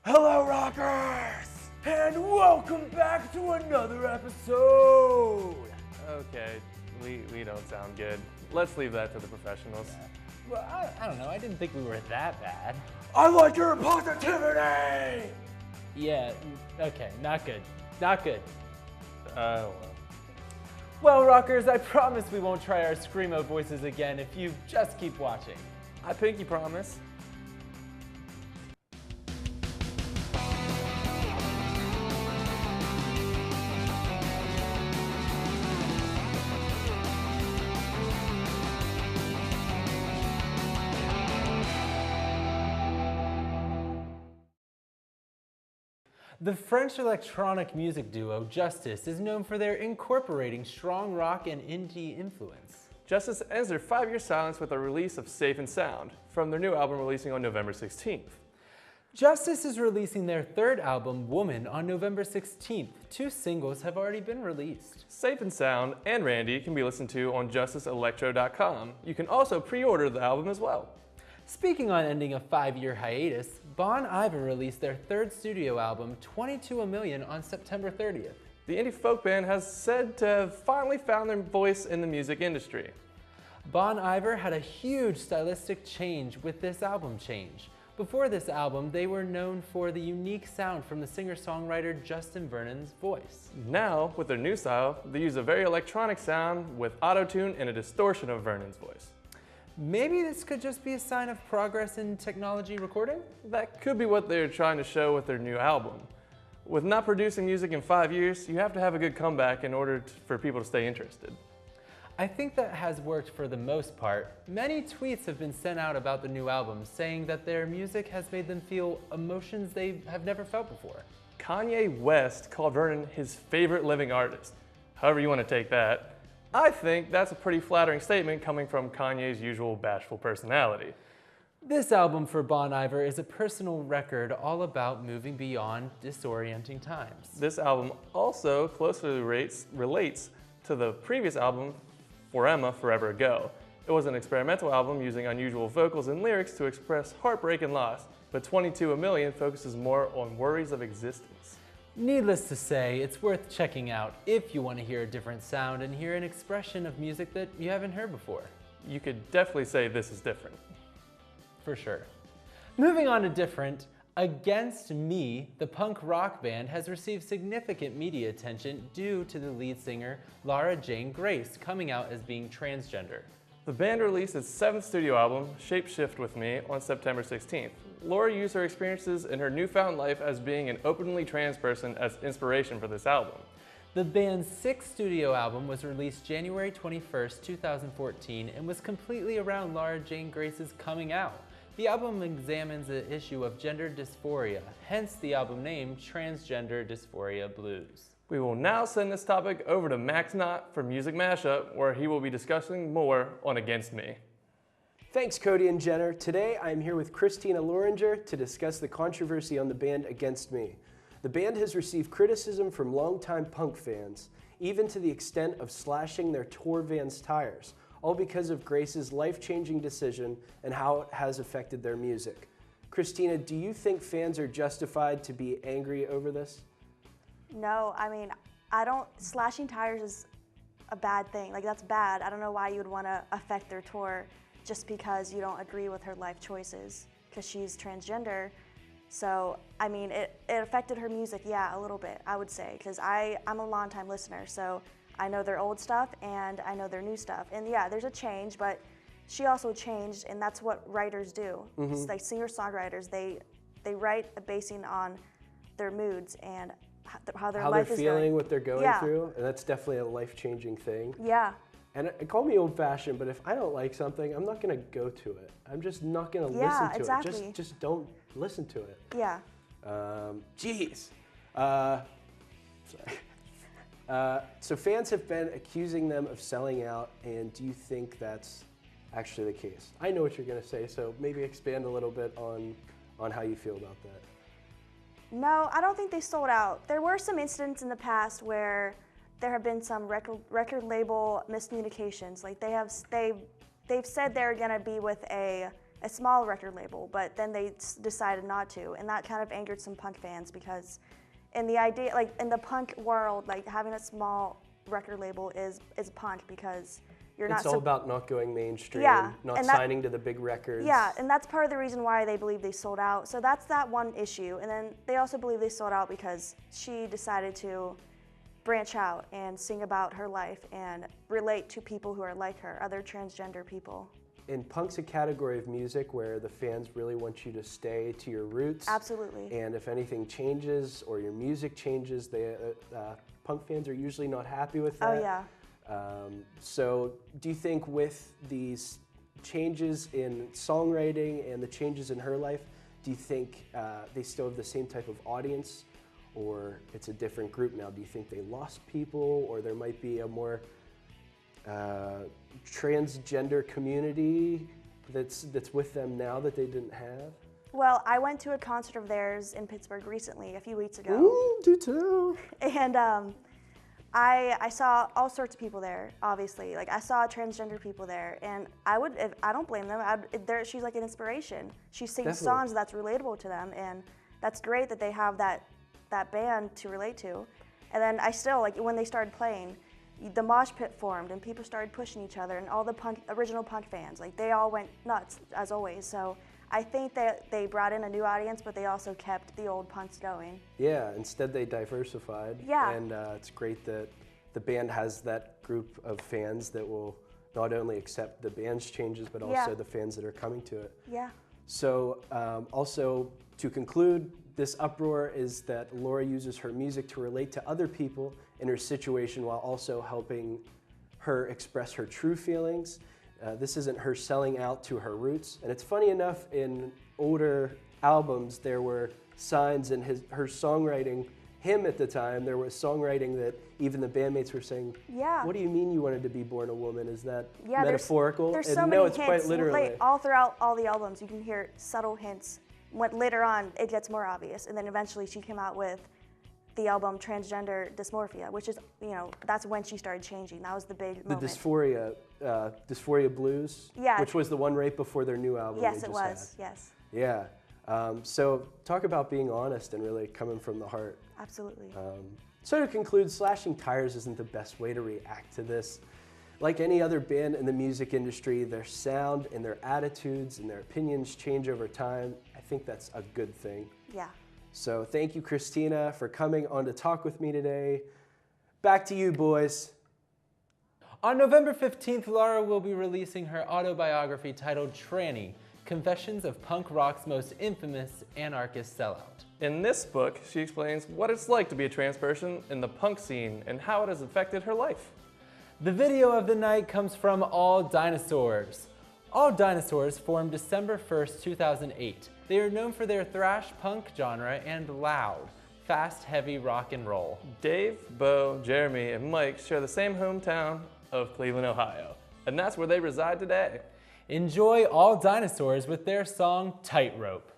Hello, rockers! And welcome back to another episode! Okay, we don't sound good. Let's leave that to the professionals. Well, I don't know. I didn't think we were that bad. I like your positivity! Yeah, okay, not good. Not good. Well. Well, rockers, I promise we won't try our screamo voices again if you just keep watching. I pinky promise. The French electronic music duo Justice is known for their incorporating strong rock and indie influence. Justice ends their 5-year silence with the release of Safe and Sound from their new album releasing on November 16th. Justice is releasing their third album, Woman, on November 16th. 2 singles have already been released. Safe and Sound and Randy can be listened to on justiceelectro.com. You can also pre-order the album as well. Speaking on ending a 5-year hiatus, Bon Iver released their third studio album, 22 A Million, on September 30th. The indie folk band has said to have finally found their voice in the music industry. Bon Iver had a huge stylistic change with this album change. Before this album, they were known for the unique sound from the singer-songwriter Justin Vernon's voice. Now, with their new style, they use a very electronic sound with auto-tune and a distortion of Vernon's voice. Maybe this could just be a sign of progress in technology recording? That could be what they're trying to show with their new album. With not producing music in 5 years, you have to have a good comeback in order for people to stay interested. I think that has worked for the most part. Many tweets have been sent out about the new album, saying that their music has made them feel emotions they have never felt before. Kanye West called Vernon his favorite living artist. However you want to take that. I think that's a pretty flattering statement coming from Kanye's usual bashful personality. This album for Bon Iver is a personal record all about moving beyond disorienting times. This album also closely relates to the previous album, For Emma, Forever Ago. It was an experimental album using unusual vocals and lyrics to express heartbreak and loss, but 22 A Million focuses more on worries of existence. Needless to say, it's worth checking out if you want to hear a different sound and hear an expression of music that you haven't heard before. You could definitely say this is different. For sure. Moving on to different, Against Me, the punk rock band, has received significant media attention due to the lead singer, Laura Jane Grace, coming out as being transgender. The band released its 7th studio album, Shapeshift With Me, on September 16th. Laura used her experiences in her newfound life as being an openly trans person as inspiration for this album. The band's 6th studio album was released January 21st, 2014, and was completely around Laura Jane Grace's coming out. The album examines the issue of gender dysphoria, hence the album name Transgender Dysphoria Blues. We will now send this topic over to Max Knott for Music Mashup, where he will be discussing more on Against Me. Thanks, Cody and Jenner. Today I'm here with Christina Loringer to discuss the controversy on the band Against Me. The band has received criticism from longtime punk fans, even to the extent of slashing their tour van's tires, all because of Grace's life-changing decision and how it has affected their music. Christina, do you think fans are justified to be angry over this? No, I mean, slashing tires is a bad thing. Like, that's bad. I don't know why you would want to affect their tour just because you don't agree with her life choices, because she's transgender. So, I mean, it affected her music, yeah, a little bit, I would say, because I'm a longtime listener, so I know their old stuff and I know their new stuff. And yeah, there's a change, but she also changed, and that's what writers do. Mm-hmm. It's like singer-songwriters, they write basing on their moods and how their life is going. How they're feeling, what they're going Yeah. through, and that's definitely a life-changing thing. Yeah. And call me old-fashioned, but if I don't like something, I'm not gonna go to it. I'm just not gonna listen to exactly. it. Just don't listen to it. Yeah. Jeez. So fans have been accusing them of selling out, and do you think that's actually the case? I know what you're gonna say, so maybe expand a little bit on how you feel about that. No, I don't think they sold out. There were some incidents in the past where there have been some record label miscommunications. Like they've said they're gonna be with a a small record label, but then they decided not to, and that kind of angered some punk fans because in the punk world, like having a small record label is punk because you're not. It's all about not going mainstream, Yeah, not signing to the big records. Yeah, and that's part of the reason why they believe they sold out. So that's that one issue, and then they also believe they sold out because she decided to branch out and sing about her life and relate to people who are like her, other transgender people. And punk's a category of music where the fans really want you to stay to your roots. Absolutely. And if anything changes or your music changes, punk fans are usually not happy with that. Oh yeah. So do you think with these changes in songwriting and the changes in her life, do you think they still have the same type of audience, or it's a different group now? Do you think they lost people, or there might be a more transgender community that's with them now that they didn't have? Well, I went to a concert of theirs in Pittsburgh recently, a few weeks ago. Ooh, do tell. And I saw all sorts of people there, obviously. Like, I saw transgender people there, and I don't blame them. She's like an inspiration. She sings Definitely. songs that's relatable to them, and that's great that they have that band to relate to. And then I still, like, when they started playing, the mosh pit formed, and people started pushing each other, and all the original punk fans, like, they all went nuts, as always. So I think that they brought in a new audience, but they also kept the old punks going. Yeah, instead they diversified. Yeah. And it's great that the band has that group of fans that will not only accept the band's changes, but also the fans that are coming to it. Yeah. So also to conclude, this uproar is that Laura uses her music to relate to other people in her situation while also helping her express her true feelings. This isn't her selling out to her roots. And it's funny enough, in older albums, there were signs in her songwriting, him at the time, there was songwriting that even the bandmates were saying, Yeah. what do you mean you wanted to be born a woman? Is that Yeah, metaphorical? There's and so no, many it's hints. quite literally. Like, all throughout all the albums, you can hear subtle hints. Later on, it gets more obvious, and then eventually she came out with the album Transgender Dysmorphia, which is, that's when she started changing. That was the big The moment. Dysphoria Blues, Yeah. which was the one right before their new album. Yes, they it just was. Yes, had. Yeah. So talk about being honest and really coming from the heart. absolutely. So to conclude, slashing tires isn't the best way to react to this. Like any other band in the music industry, their sound and their attitudes and their opinions change over time. I think that's a good thing. Yeah. So thank you, Christina, for coming on to talk with me today. Back to you, boys. On November 15th, Laura will be releasing her autobiography titled Tranny, Confessions of Punk Rock's Most Infamous Anarchist Sellout. In this book, she explains what it's like to be a trans person in the punk scene and how it has affected her life. The video of the night comes from All Dinosaurs. All Dinosaurs formed December 1st, 2008. They are known for their thrash punk genre and loud, fast, heavy rock and roll. Dave, Bo, Jeremy, and Mike share the same hometown of Cleveland, Ohio, and that's where they reside today. Enjoy All Dinosaurs with their song Tightrope.